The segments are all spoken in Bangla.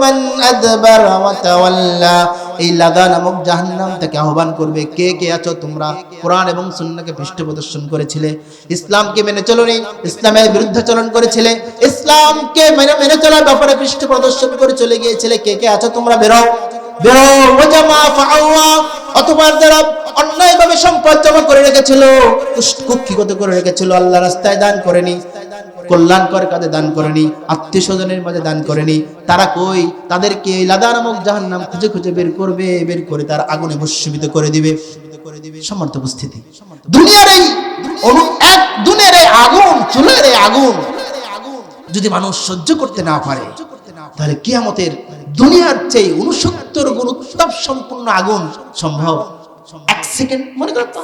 মান আদবারা ওয়া তাওয়াল্লা। এই লাযা নামক জাহান্নাম থেকে আহ্বান করবে, কে কে আছো তোমরা কোরআন এবং সুন্নাহকে পৃষ্ঠপ্রদর্শন করেছিলে, ইসলামকে মেনে চলোনি, ইসলামের বিরুদ্ধাচরণ করেছিলে, ইসলামকে মেনে চলার ব্যাপারে পৃষ্ঠপ্রদর্শন করে চলে গিয়েছিলে, কে কে আছো তোমরা বেরো বেরো। ওয়া জামা ফাআওয়া, অথবা যারা অন্যায়ভাবে সম্পদ জমা করে রেখেছিল, কুক্ষিগত করে রেখেছিল, আল্লাহর রাস্তায় দান করেনি, কল্যাণকর কাজে দান করেনি, আত্মীয় স্বজনের মাঝে দান করেনি, তারা কই? তাদেরকে লাযা নামক জাহান্নাম খুঁজে খুঁজে বের করবে, বের করে তার আগুনে ভস্মীভূত করে দিবে। সম্মানিত উপস্থিতি, দুনিয়ার এই আগুন, চুলের এই আগুন যদি মানুষ সহ্য করতে না পারে, তাহলে কিয়ামতের দুনিয়ার চেয়ে 69 গুণ উত্তাপ সম্পূর্ণ আগুন সম্ভব? এক সেকেন্ড মনে করো তো,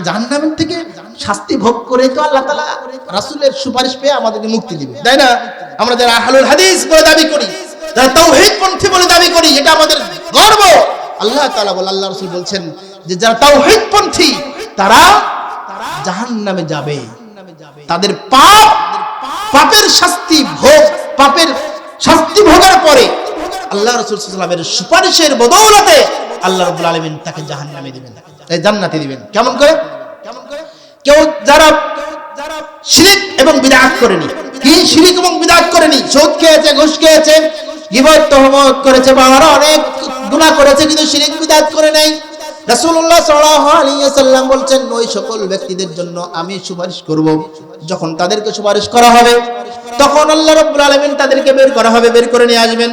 জাহান্নামের থেকে শাস্তি ভোগ করে তো আল্লাহ তাআলা রাসূলের সুপারিশ পেয়ে আমাদেরকে মুক্তি দিবে, তাই না? আমরা যারা আহলুল হাদিস বলে দাবি করি, যারা তাওহীদ পন্থী বলে দাবি করি, এটা আমাদের গর্ব। আল্লাহ তাআলা বলেন, আল্লাহ রাসূল বলছেন যে যারা তাওহীদ পন্থী তারা জাহান্নামে যাবে, তাদের পাপের শাস্তি ভোগের পরে আল্লাহ রাসূল সাল্লাল্লাহু আলাইহি ওয়াসাল্লামের সুপারিশের বদৌলতে আল্লাহ রাব্বুল আলামিন তাকে জাহান্নামে দিবেন, এই জান্নাতে দিবেন। কেমন করে? কেউ যারা শিরক এবং বিদআত করেনি, কি শিরক এবং বিদআত করেনি, সুদ খেয়েছে, ঘুষ খেয়েছে, গীবত তহমত করেছে, বা আরো অনেক গুনাহ করেছে, কিন্তু শিরক বিদআত করে নাই, রাসূলুল্লাহ সাল্লাল্লাহু আলাইহি ওয়াসাল্লাম বলছেন ওই সকল ব্যক্তিদের জন্য আমি সুপারিশ করব। যখন তাদেরকে সুপারিশ করা হবে, তখন আল্লাহ রাব্বুল আলামিন তাদেরকে বের করা হবে, বের করে নিয়ে আসবেন,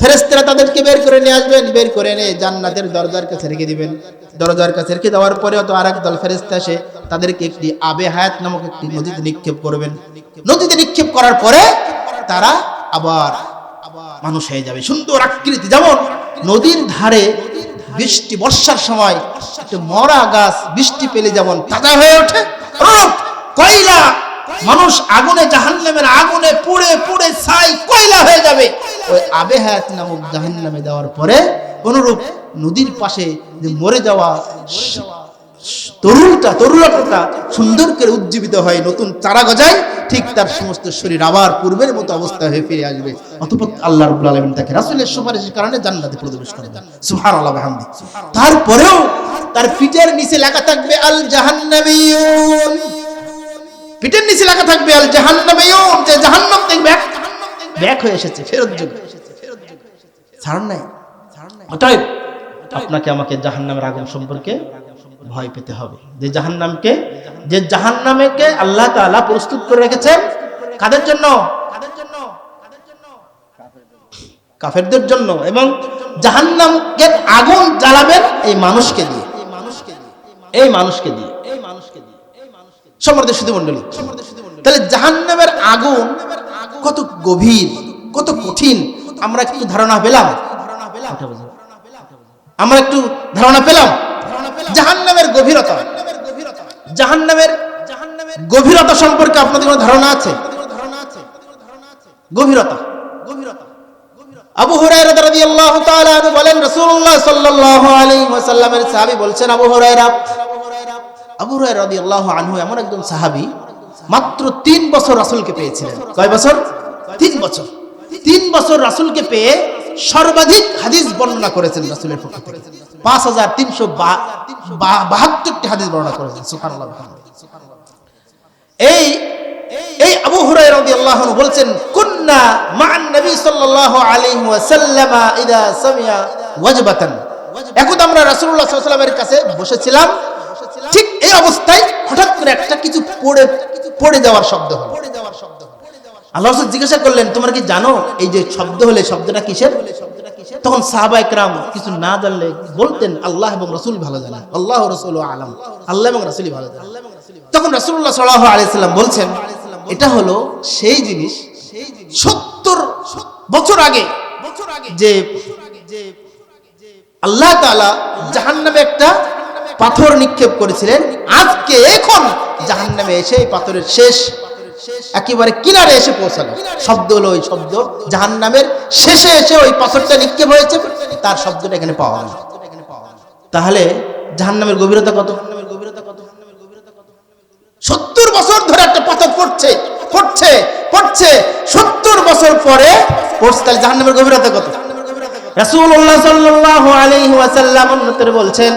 ফেরেশতারা তাদেরকে বের করে নিয়ে আসবেন, বের করে এনে জান্নাতের দরজার কাছে রেখে দিবেন। দরজার কাছে রেখে দেওয়ার পরেও তো আরেক দল ফেরেশতা এসে তাদেরকে একটি আবে হায়াত নামক একটি নদীতে নিক্ষেপ করবেন। নদীতে নিক্ষেপ করার পরে তারা আবার মানুষ হয়ে যাবে, সুন্দর আকৃতি। যেমন নদীর ধারে বৃষ্টি বর্ষার সময় একটা মরা গাছ বৃষ্টি পেলে যেমন তাজা হয়ে ওঠে, কয়লা মানুষ আগুনে, জাহান্নামের আগুনে পুড়ে পুড়ে ছাই কয়লা হয়ে যাবে। ওই আবে হায়াত নামক জাহান্নামে দেওয়ার পরে অনুরূপ নদীর পাশে যে মরে যাওয়া তরুলটা সুন্দর করে উজ্জীবিত হয়, নতুন চারা গজায়, ঠিক তার সমস্ত শরীর আবার পূর্বের মতো অবস্থা হয়ে ফিরে আসবে। অতঃপর আল্লাহ রাব্বুল আলামিন তাকে রাসূলের সুপারিশের কারণে জান্নাতে প্রবেশ করাবেন। সুবহানাল্লাহ ওয়া বিহামদি। তারপরেও তার পিঠের নিচে লেখা থাকবে আল জাহান্নামিয়ুন, পিঠের নিচে লেখা থাকবে আল জাহান্নামিয়ুন, যে জাহান্নাম দেখবে ব্যাক হয়ে এসেছে, ফেরত যোগ, ছাড় নাই। অতএব আপনাকে আমাকে জাহান্নামের আগুন সম্পর্কে ভয় পেতে হবে, যে জাহান্নামকে আল্লাহ তাআলা প্রস্তুত করে রেখেছেন কাদের জন্য? কাফেরদের জন্য। এবং জাহান্নামকে আগুন জ্বালাবেন এই মানুষকে দিয়ে, সম্মানিত সুধী মণ্ডলী, তাহলে জাহান্নামের আগুন কত গভীর, কত কঠিন আমরা একটু ধারণা পেলাম, জাহান্নামের গভীরতা সম্পর্কে আপনাদের কোনো ধারণা আছে? গভীরতা। আবু হুরায়রা রাদিয়াল্লাহু তাআলা আনহু বলেন, রাসূলুল্লাহ সাল্লাল্লাহু আলাইহি ওয়াসাল্লামের সাহাবী বলছেন, আবু হুরায়রা রাদিয়াল্লাহু আনহু এমন একজন সাহাবী, মাত্র 3 বছর রাসূলকে পেয়েছিলেন। কয় বছর? 3 বছর। 3 বছর রাসূলকে পেয়ে সর্বাধিক হাদিস বর্ণনা করেছেন রাসূলের পক্ষ থেকে, 5372টি হাদিস বর্ণনা করেছেন। সুবহানাল্লাহ। এই আবু হুরায়রা রাদিয়াল্লাহু আনহু বলছেন, কুন্না মা'আন নবী সাল্লাল্লাহু আলাইহি ওয়াসাল্লাম ইযা সামি'a ওয়াজবাতান, একদা আমরা রাসূলুল্লাহ সাল্লাল্লাহু আলাইহি ওয়াসাল্লামের কাছে বসেছিলাম, ঠিক এই অবস্থায় হঠাৎ করে একটা কিছু পড়ে যাওয়ার শব্দ হলো। আল্লাহ রাসূল জিজ্ঞাসা করলেন, তোমরা কি জানো এই যে শব্দ হলে শব্দটা কিসের? তখন সাহাবা একরাম কিছু না জানলে বলতেন, আল্লাহ এবং রাসূল ভালো জানেন, আল্লাহ ওয়া রাসূলুহু আ'লাম, আল্লাহ এবং রাসূলই ভালো জানেন। তখন রাসূলুল্লাহ সাল্লাল্লাহু আলাইহি ওয়াসাল্লাম বলছেন, এটা হলো সেই জিনিস 70 বছর আগে যে আল্লাহ তাআলা জাহান্নামে একটা পাথর নিক্ষেপ করেছিলেন, আজকে এখন জাহান্নামে এসে এই পাথরের শেষ একেবারে কিনারে এসে পৌঁছালো। শব্দ হলো ওই শব্দ, জাহান্নামের শেষে এসে ওই পাথরটা নিক্ষেপ হয়েছে, তার শব্দটা এখানে পাওয়া যায়। তাহলে জাহান্নামের গভীরতা কত? 70 বছর ধরে একটা পাথর পড়ছে, পড়ছে 70 বছর পরে পড়ছে, তাহলে জাহান্নামের গভীরতা কত? রাসূলুল্লাহ সাল্লাল্লাহু আলাইহি ওয়াসাল্লাম অন্যত্র বলছেন